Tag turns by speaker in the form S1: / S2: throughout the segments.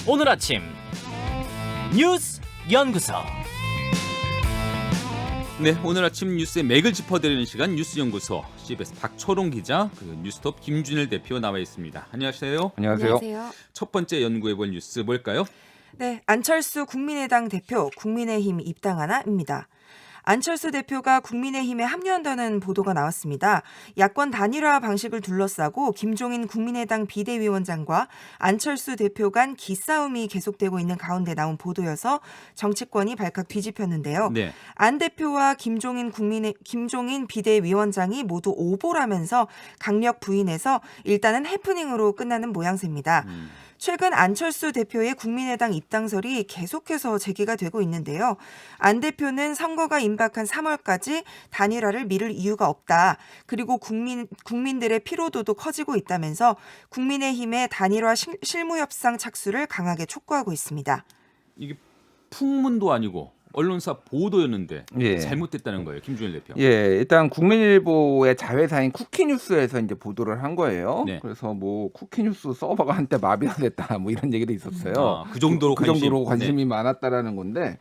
S1: 오늘 아침 뉴스 연구소.
S2: 네, 오늘 아침 뉴스의 맥을 짚어드리는 시간 뉴스연구소 CBS 박초롱 기자 그리고 뉴스톱 김준일 대표 나와 있습니다. 안녕하세요.
S3: 안녕하세요.
S2: 첫 번째 연구해볼 뉴스 뭘까요?
S4: 네, 안철수 국민의당 대표 국민의힘 입당하나입니다. 안철수 대표가 국민의힘에 합류한다는 보도가 나왔습니다. 야권 단일화 방식을 둘러싸고 김종인 국민의당 비대위원장과 안철수 대표 간 기싸움이 계속되고 있는 가운데 나온 보도여서 정치권이 발칵 뒤집혔는데요.
S2: 네.
S4: 안 대표와 김종인 비대위원장이 모두 오보라면서 강력 부인해서 일단은 해프닝으로 끝나는 모양새입니다. 최근 안철수 대표의 국민의당 입당설이 계속해서 제기가 되고 있는데요. 안 대표는 선거가 임박한 3월까지 단일화를 미룰 이유가 없다. 그리고 국민들의 피로도도 커지고 있다면서 국민의힘의 단일화 실무협상 착수를 강하게 촉구하고 있습니다.
S2: 이게 풍문도 아니고 언론사 보도였는데
S3: 예.
S2: 잘못됐다는 거예요, 김준일 대표.
S3: 예, 일단 국민일보의 자회사인 쿠키뉴스에서 이제 보도를 한 거예요.
S2: 네.
S3: 그래서 뭐 쿠키뉴스 서버가 한때 마비가 됐다, 뭐 이런 얘기도 있었어요.
S2: 그 정도로
S3: 그 정도로 관심이 많았다라는 건데.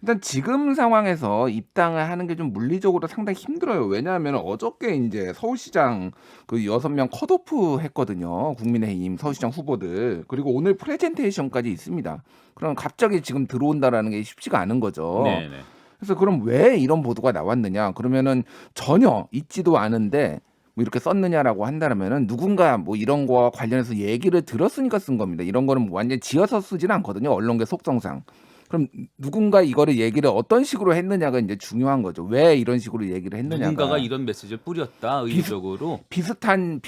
S3: 일단 지금 상황에서 입당을 하는 게 좀 물리적으로 상당히 힘들어요. 왜냐하면 어저께 이제 서울시장 그 6명 컷오프 했거든요. 국민의힘 서울시장 후보들. 그리고 오늘 프레젠테이션까지 있습니다. 그럼 갑자기 지금 들어온다라는 게 쉽지가 않은 거죠.
S2: 네네.
S3: 그래서 그럼 왜 이런 보도가 나왔느냐? 그러면은 전혀 있지도 않은데 뭐 이렇게 썼느냐라고 한다면은 누군가 뭐 이런 거와 관련해서 얘기를 들었으니까 쓴 겁니다. 이런 거는 뭐 완전 지어서 쓰지는 않거든요. 언론계 속성상. 그럼 누군가 이거를 얘기를 어떤 식으로 했느냐가 이제 중요한 거죠. 왜 이런 식으로 얘기를 했느냐가.
S2: 누군가가 이런 메시지를 뿌렸다 의도적으로.
S3: 비슷한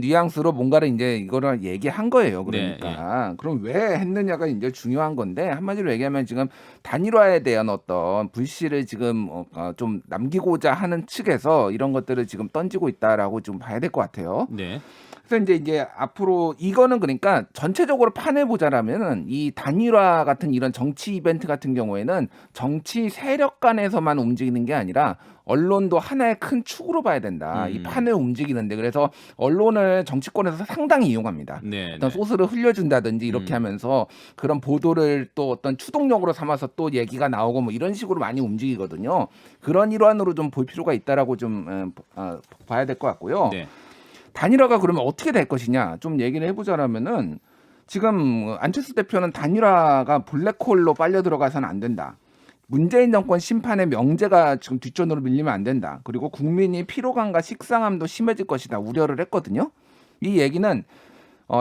S3: 뉘앙스로 뭔가를 이제 이거를 얘기한 거예요. 그러니까
S2: 네,
S3: 그럼 왜 했느냐가 이제 중요한 건데 한마디로 얘기하면 지금 단일화에 대한 어떤 불씨를 지금 좀 남기고자 하는 측에서 이런 것들을 지금 던지고 있다라고 좀 봐야 될 것 같아요.
S2: 네.
S3: 그래서 이제 앞으로 이거는 그러니까 전체적으로 판을 보자라면은 이 단일화 같은 이런 정치 이벤트 같은 경우에는 정치 세력 간에서만 움직이는 게 아니라 언론도 하나의 큰 축으로 봐야 된다. 이 판을 움직이는데 그래서 언론을 정치권에서 상당히 이용합니다.
S2: 네.
S3: 어떤 소스를 흘려준다든지 이렇게 하면서 그런 보도를 또 어떤 추동력으로 삼아서 또 얘기가 나오고 뭐 이런 식으로 많이 움직이거든요. 그런 일환으로 좀 볼 필요가 있다라고 좀 봐야 될 것 같고요.
S2: 네.
S3: 단일화가 그러면 어떻게 될 것이냐 좀 얘기를 해보자라면은 지금 안철수 대표는 단일화가 블랙홀로 빨려 들어가서는 안 된다. 문재인 정권 심판의 명제가 지금 뒷전으로 밀리면 안 된다. 그리고 국민이 피로감과 식상함도 심해질 것이다. 우려를 했거든요. 이 얘기는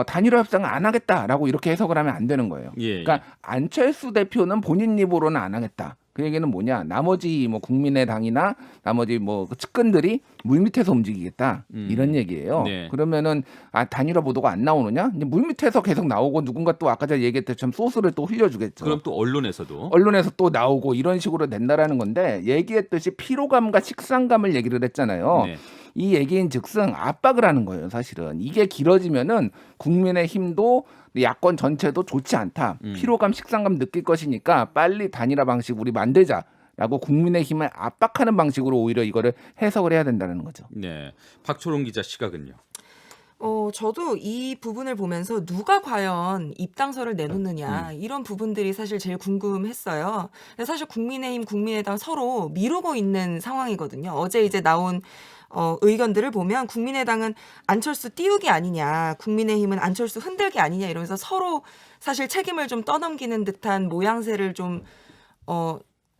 S3: 단일화 협상을 안 하겠다라고 이렇게 해석을 하면 안 되는 거예요.
S2: 예.
S3: 그러니까 안철수 대표는 본인 입으로는 안 하겠다. 그 얘기는 뭐냐? 나머지 뭐 국민의당이나 나머지 뭐 측근들이 물밑에서 움직이겠다 이런 얘기예요.
S2: 네.
S3: 그러면은 단일화 보도가 안 나오느냐? 이제 물밑에서 계속 나오고 누군가 또 아까 전에 얘기했듯이 소스를 또 흘려주겠죠.
S2: 그럼 또 언론에서도.
S3: 언론에서 또 나오고 이런 식으로 된다라는 건데 얘기했듯이 피로감과 식상감을 얘기를 했잖아요.
S2: 네.
S3: 이 얘기인 즉슨 압박을 하는 거예요. 사실은 이게 길어지면은 국민의힘도 야권 전체도 좋지 않다. 피로감, 식상감 느낄 것이니까 빨리 단일화 방식 우리 만들자라고 국민의힘을 압박하는 방식으로 오히려 이거를 해석을 해야 된다는 거죠.
S2: 네. 박초롱 기자 시각은요.
S4: 저도 이 부분을 보면서 누가 과연 입당설을 내놓느냐 이런 부분들이 사실 제일 궁금했어요. 근데 사실 국민의힘, 국민의당 서로 미루고 있는 상황이거든요. 어제 이제 나온 의견들을 보면 국민의당은 안철수 띄우기 아니냐, 국민의힘은 안철수 흔들기 아니냐 이러면서 서로 사실 책임을 좀 떠넘기는 듯한 모양새를 좀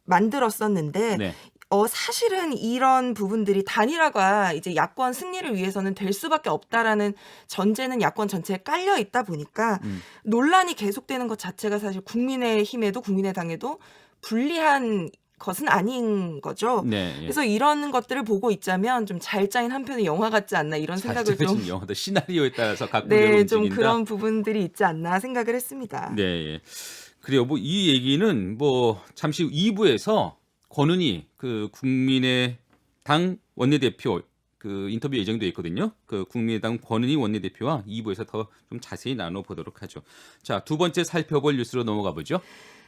S4: 만들었었는데
S2: 네.
S4: 사실은 이런 부분들이 단일화가 이제 야권 승리를 위해서는 될 수밖에 없다라는 전제는 야권 전체에 깔려 있다 보니까 논란이 계속되는 것 자체가 사실 국민의힘에도 국민의당에도 불리한 것은 아닌 거죠.
S2: 네. 예.
S4: 그래서 이런 것들을 보고 있자면 좀 잘 짜인 한 편의 영화 같지 않나 이런 생각을 좀
S2: 영화도 시나리오에 따라서 각
S4: 네, 좀
S2: 움직인다.
S4: 그런 부분들이 있지 않나 생각을 했습니다.
S2: 네. 예. 그래요. 뭐 이 얘기는 뭐 잠시 후 2부에서 권은희 그 국민의당 원내대표 그 인터뷰 예정돼 있거든요. 그 국민의당 권은희 원내대표와 2부에서 더 좀 자세히 나눠보도록 하죠. 자, 두 번째 살펴볼 뉴스로 넘어가 보죠.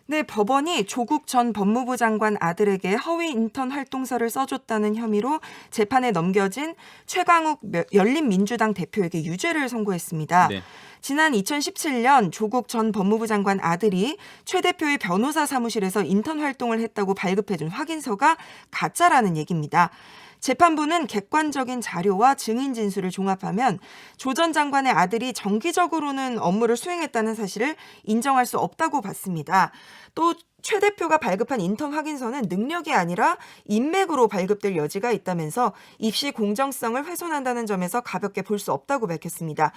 S4: 네, 법원이 조국 전 법무부 장관 아들에게 허위 인턴 활동서를 써줬다는 혐의로 재판에 넘겨진 최강욱 열린민주당 대표에게 유죄를 선고했습니다.
S2: 네.
S4: 지난 2017년 조국 전 법무부 장관 아들이 최 대표의 변호사 사무실에서 인턴 활동을 했다고 발급해준 확인서가 가짜라는 얘기입니다. 재판부는 객관적인 자료와 증인 진술을 종합하면 조 전 장관의 아들이 정기적으로는 업무를 수행했다는 사실을 인정할 수 없다고 봤습니다. 또 최 대표가 발급한 인턴 확인서는 능력이 아니라 인맥으로 발급될 여지가 있다면서 입시 공정성을 훼손한다는 점에서 가볍게 볼 수 없다고 밝혔습니다.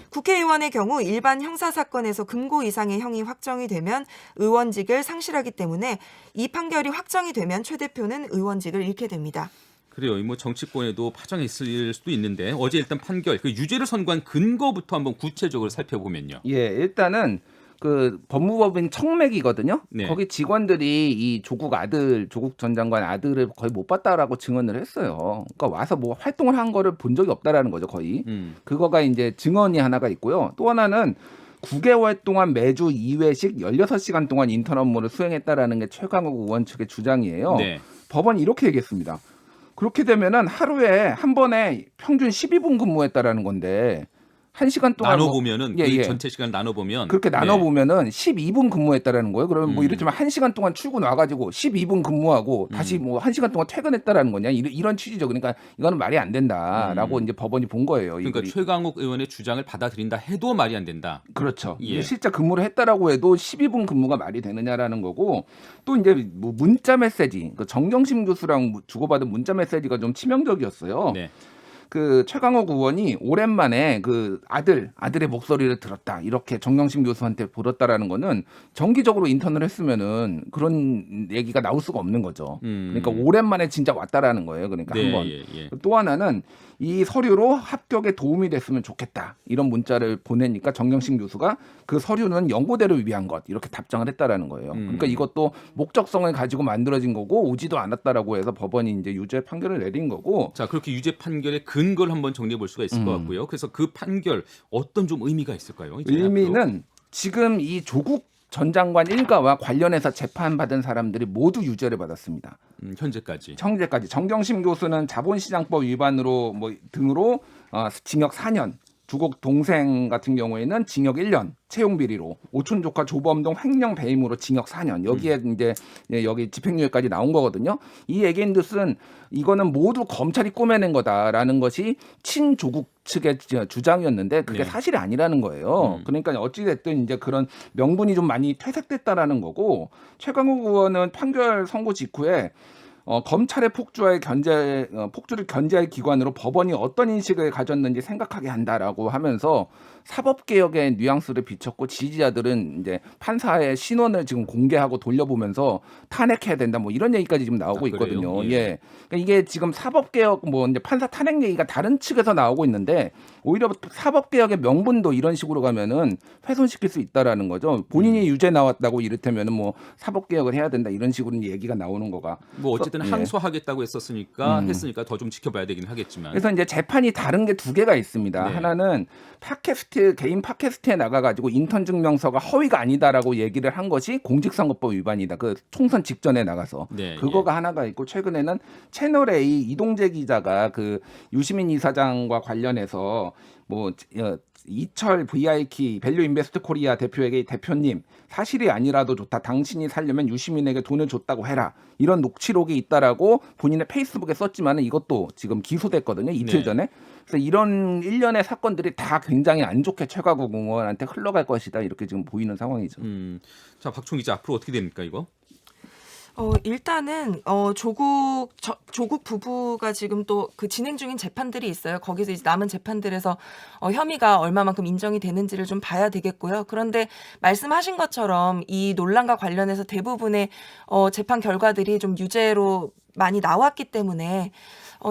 S4: 국회의원의 경우 일반 형사사건에서 금고 이상의 형이 확정이 되면 의원직을 상실하기 때문에 이 판결이 확정이 되면 최 대표는 의원직을 잃게 됩니다.
S2: 그래요. 뭐 정치권에도 파장이 있을 수도 있는데 어제 일단 판결, 그 유죄를 선고한 근거부터 한번 구체적으로 살펴보면요.
S3: 예, 일단은 그 법무법인 청맥이거든요.
S2: 네.
S3: 거기 직원들이 이 조국 전 장관 아들을 거의 못 봤다라고 증언을 했어요. 그러니까 와서 뭐 활동을 한 거를 본 적이 없다라는 거죠, 거의. 그거가 이제 증언이 하나가 있고요. 또 하나는 9개월 동안 매주 2회씩 16시간 동안 인턴 업무를 수행했다라는 게 최강욱 의원 측의 주장이에요.
S2: 네.
S3: 법원이 이렇게 얘기했습니다. 그렇게 되면은 하루에 한 번에 평균 12분 근무했다라는 건데 1시간 동안
S2: 나눠 보면은
S3: 예,
S2: 그
S3: 예.
S2: 전체 시간 나눠 보면
S3: 그렇게 나눠 보면은 12분 근무했다라는 거예요. 그러면 뭐 이를테면 1시간 동안 출근 와가지고 12분 근무하고 다시 뭐 1시간 동안 퇴근했다라는 거냐 이런 취지죠. 그러니까 이거는 말이 안 된다라고 이제 법원이 본 거예요.
S2: 그러니까
S3: 이들이.
S2: 최강욱 의원의 주장을 받아들인다 해도 말이 안 된다.
S3: 그렇죠.
S2: 예.
S3: 이게 실제 근무를 했다라고 해도 12분 근무가 말이 되느냐라는 거고 또 이제 뭐 문자 메시지, 그 정경심 교수랑 주고받은 문자 메시지가 좀 치명적이었어요.
S2: 네.
S3: 그 최강욱 의원이 오랜만에 그 아들의 목소리를 들었다 이렇게 정경심 교수한테 보였다라는 거는 정기적으로 인턴을 했으면은 그런 얘기가 나올 수가 없는 거죠. 그러니까 오랜만에 진짜 왔다라는 거예요. 그러니까
S2: 네,
S3: 한번
S2: 예.
S3: 또 하나는 이 서류로 합격에 도움이 됐으면 좋겠다 이런 문자를 보내니까 정경심 교수가 그 서류는 연고대를 위한 것 이렇게 답장을 했다라는 거예요. 그러니까 이것도 목적성을 가지고 만들어진 거고 오지도 않았다라고 해서 법원이 이제 유죄 판결을 내린 거고.
S2: 자, 그렇게 유죄 판결의 근거를 한번 정리해 볼 수가 있을 것 같고요. 그래서 그 판결 어떤 좀 의미가 있을까요? 이제
S3: 의미는
S2: 앞으로?
S3: 지금 이 조국 전 장관 일가와 관련해서 재판받은 사람들이 모두 유죄를 받았습니다.
S2: 현재까지.
S3: 현재까지 정경심 교수는 자본시장법 위반으로 뭐 등으로 징역 4년, 조국 동생 같은 경우에는 징역 1년, 채용 비리로, 오촌 조카 조범동 횡령 배임으로 징역 4년. 여기에 이제 여기 집행유예까지 나온 거거든요. 이 얘기인즉슨 이거는 모두 검찰이 꾸며낸 거다라는 것이 친조국 측의 주장이었는데 그게
S2: 네.
S3: 사실이 아니라는 거예요. 그러니까 어찌 됐든 이제 그런 명분이 좀 많이 퇴색됐다라는 거고 최강욱 의원은 판결 선고 직후에 검찰의 폭주를 견제할 기관으로 법원이 어떤 인식을 가졌는지 생각하게 한다라고 하면서 사법개혁의 뉘앙스를 비췄고 지지자들은 이제 판사의 신원을 지금 공개하고 돌려보면서 탄핵해야 된다 뭐 이런 얘기까지 지금 나오고 있거든요.
S2: 그래요? 예.
S3: 예. 그러니까 이게 지금 사법개혁 뭐 이제 판사 탄핵 얘기가 다른 측에서 나오고 있는데 오히려 사법개혁의 명분도 이런 식으로 가면은 훼손시킬 수 있다라는 거죠. 본인이 유죄 나왔다고 이를테면은 뭐 사법개혁을 해야 된다 이런 식으로 얘기가 나오는 거가.
S2: 뭐 어쨌든
S3: 예.
S2: 항소하겠다고 했으니까 더 좀 지켜봐야 되긴 하겠지만.
S3: 그래서 이제 재판이 다른 게 두 개가 있습니다.
S2: 네.
S3: 하나는 개인 팟캐스트에 나가가지고 인턴 증명서가 허위가 아니다라고 얘기를 한 것이 공직선거법 위반이다. 그 총선 직전에 나가서
S2: 네,
S3: 그거가 하나가 있고 최근에는 채널 A 이동재 기자가 그 유시민 이사장과 관련해서 뭐 이철 VIK 밸류 인베스트 코리아 대표에게 대표님 사실이 아니라도 좋다. 당신이 살려면 유시민에게 돈을 줬다고 해라. 이런 녹취록이 있다라고 본인의 페이스북에 썼지만은 이것도 지금 기소됐거든요. 이틀
S2: 네.
S3: 전에. 그래서 이런 일련의 사건들이 다 굉장히 안 좋게 최강욱 의원한테 흘러갈 것이다. 이렇게 지금 보이는 상황이죠.
S2: 자, 박총 기자 앞으로 어떻게 됩니까 이거?
S4: 일단은 조국 부부가 지금 또 그 진행 중인 재판들이 있어요. 거기서 이제 남은 재판들에서 혐의가 얼마만큼 인정이 되는지를 좀 봐야 되겠고요. 그런데 말씀하신 것처럼 이 논란과 관련해서 대부분의 재판 결과들이 좀 유죄로 많이 나왔기 때문에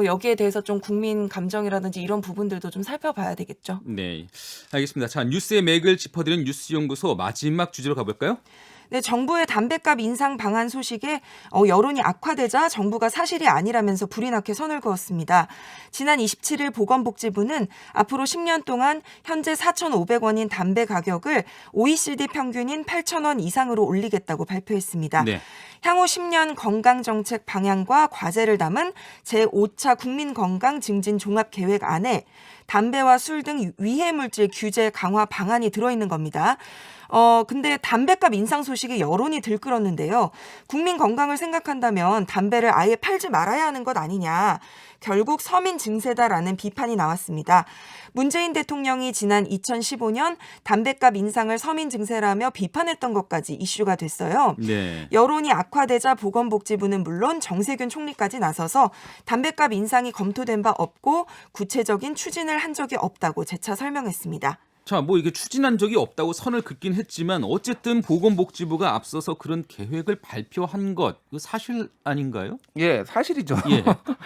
S4: 여기에 대해서 좀 국민 감정이라든지 이런 부분들도 좀 살펴봐야 되겠죠.
S2: 네, 알겠습니다. 자, 뉴스의 맥을 짚어드리는 뉴스연구소 마지막 주제로 가볼까요?
S4: 네, 정부의 담뱃값 인상 방안 소식에 여론이 악화되자 정부가 사실이 아니라면서 불이 나게 선을 그었습니다. 지난 27일 보건복지부는 앞으로 10년 동안 현재 4,500원인 담배 가격을 OECD 평균인 8,000원 이상으로 올리겠다고 발표했습니다.
S2: 네.
S4: 향후 10년 건강정책 방향과 과제를 담은 제5차 국민건강증진종합계획안에 담배와 술 등 위해물질 규제 강화 방안이 들어있는 겁니다. 근데 담배값 인상 소식에 여론이 들끓었는데요. 국민 건강을 생각한다면 담배를 아예 팔지 말아야 하는 것 아니냐. 결국 서민 증세다라는 비판이 나왔습니다. 문재인 대통령이 지난 2015년 담배값 인상을 서민 증세라며 비판했던 것까지 이슈가 됐어요.
S2: 네.
S4: 여론이 악화되자 보건복지부는 물론 정세균 총리까지 나서서 담배값 인상이 검토된 바 없고 구체적인 추진을 한 적이 없다고 재차 설명했습니다.
S2: 자, 뭐 이게 추진한 적이 없다고 선을 긋긴 했지만 어쨌든 보건복지부가 앞서서 그런 계획을 발표한 것, 이거 사실 아닌가요?
S3: 예, 사실이죠.
S2: 예.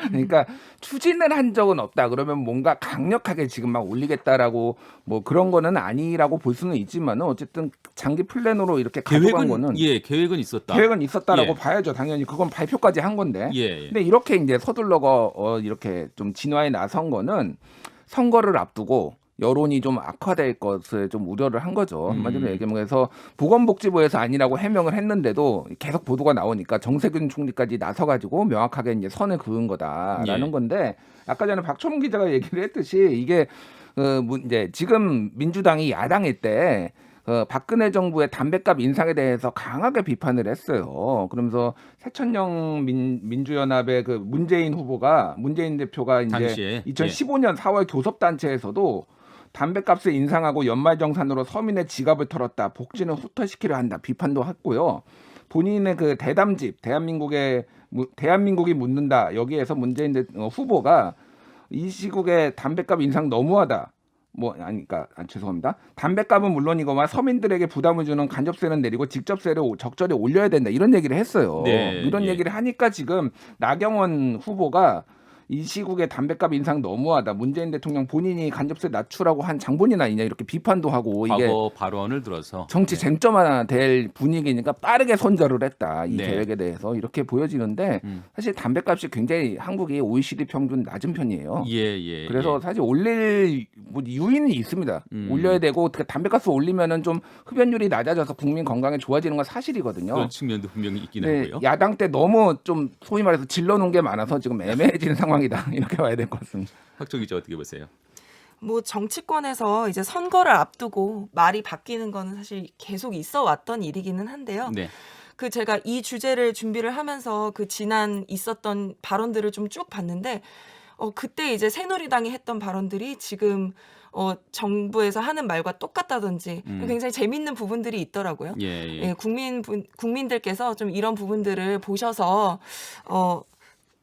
S3: 그러니까 추진을 한 적은 없다. 그러면 뭔가 강력하게 지금 막 올리겠다라고 뭐 그런 거는 아니라고 볼 수는 있지만 어쨌든 장기 플랜으로 이렇게 가져간 거는
S2: 계획은 있었다.
S3: 계획은 있었다라고
S2: 예.
S3: 봐야죠. 당연히 그건 발표까지 한 건데.
S2: 예.
S3: 근데 이렇게 이제 서둘러가 이렇게 좀 진화에 나선 거는 선거를 앞두고 여론이 좀 악화될 것을 좀 우려를 한 거죠. 한마디로 얘기하면 그래서 보건복지부에서 아니라고 해명을 했는데도 계속 보도가 나오니까 정세균 총리까지 나서가지고 명확하게 이제 선을 그은 거다라는
S2: 예.
S3: 건데 아까 전에 박초롱 기자가 얘기를 했듯이 이게 이제 지금 민주당이 야당일 때 박근혜 정부의 담배값 인상에 대해서 강하게 비판을 했어요. 그러면서 새천년 민주연합의 그 문재인 대표가 이제
S2: 당시에
S3: 2015년 4월 교섭단체에서도 담배값을 인상하고 연말정산으로 서민의 지갑을 털었다. 복지는 후퇴시키려 한다. 비판도 했고요. 본인의 그 대담집 대한민국이 묻는다. 여기에서 문재인 후보가 이 시국에 담배값 인상 너무하다. 죄송합니다. 담배값은 물론이거만 서민들에게 부담을 주는 간접세는 내리고 직접세를 적절히 올려야 된다. 이런 얘기를 했어요.
S2: 네,
S3: 이런
S2: 예.
S3: 얘기를 하니까 지금 나경원 후보가 이 시국에 담배값 인상 너무하다. 문재인 대통령 본인이 간접세 낮추라고 한 장본인 아니냐 이렇게 비판도 하고 이게
S2: 과거 발언을 들어서
S3: 정치 쟁점 하나 될 분위기니까 빠르게 손절을 했다. 이
S2: 네.
S3: 계획에 대해서 이렇게 보여지는데 사실 담배값이 굉장히 한국이 OECD 평균 낮은 편이에요.
S2: 예.
S3: 그래서 사실 올릴 유인이 있습니다. 올려야 되고 담배값을 올리면은 좀 흡연율이 낮아져서 국민 건강에 좋아지는 건 사실이거든요.
S2: 그런 측면도 분명히 있긴
S3: 네,
S2: 하고요.
S3: 야당 때 너무 좀 소위 말해서 질러놓은 게 많아서 지금 애매해지는 상황이다. 이렇게 봐야 될 것 같습니다.
S2: 학조 기자 어떻게 보세요?
S4: 뭐 정치권에서 이제 선거를 앞두고 말이 바뀌는 거는 사실 계속 있어 왔던 일이기는 한데요.
S2: 네.
S4: 제가 이 주제를 준비를 하면서 지난 있었던 발언들을 좀 쭉 봤는데 그때 이제 새누리당이 했던 발언들이 지금 정부에서 하는 말과 똑같다든지 굉장히 재밌는 부분들이 있더라고요.
S2: 예.
S4: 국민들께서 좀 이런 부분들을 보셔서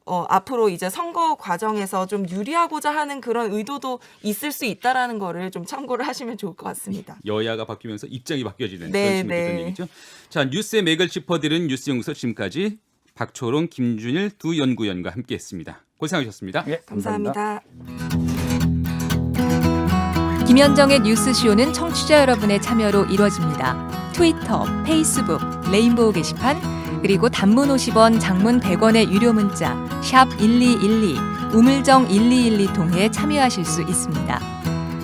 S4: 앞으로 이제 선거 과정에서 좀 유리하고자 하는 그런 의도도 있을 수 있다라는 거를 좀 참고를 하시면 좋을 것 같습니다.
S2: 여야가 바뀌면서 입장이 바뀌어지는
S4: 네,
S2: 그런
S4: 네.
S2: 있던 얘기죠. 자, 뉴스의 맥을 짚어드리는 뉴스연구소 지금까지 박초롱, 김준일 두 연구위원과 함께했습니다. 고생하셨습니다.
S3: 예, 감사합니다.
S4: 감사합니다.
S5: 김현정의 뉴스쇼는 청취자 여러분의 참여로 이루어집니다. 트위터, 페이스북, 레인보우 게시판, 그리고 단문 50원, 장문 100원의 유료 문자 샵 1212, 우물정 1212 통해 참여하실 수 있습니다.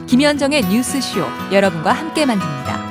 S5: 김현정의 뉴스쇼, 여러분과 함께 만듭니다.